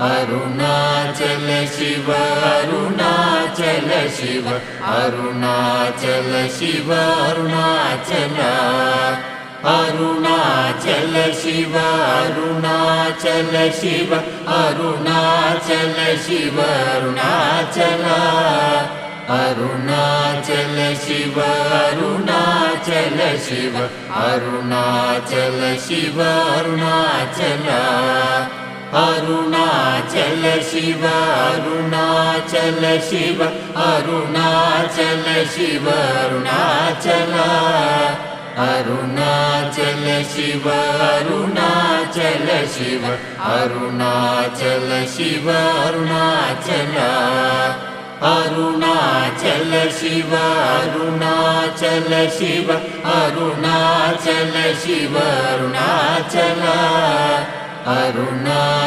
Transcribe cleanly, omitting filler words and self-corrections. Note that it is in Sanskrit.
अरुणाचल शिव अरुणाचल शिव अरुणाचल शिव अरुणाचल अरुणाचल शिव अरुणाचल शिव अरुणाचल शिव अरुणाचल अरुणाचल शिव अरुणाचल शिव अरुणाचल शिव अरुणाचल अरुणाचल शिव अरुणाचल शिव अरुणाचल शिव अरुणाचल अरुणाचल शिव अरुणाचल शिव अरुणाचल शिव अरुणाचल अरुणाचल शिव अरुणाचल शिव अरुणाचल शिव अरुणाचल अरुणा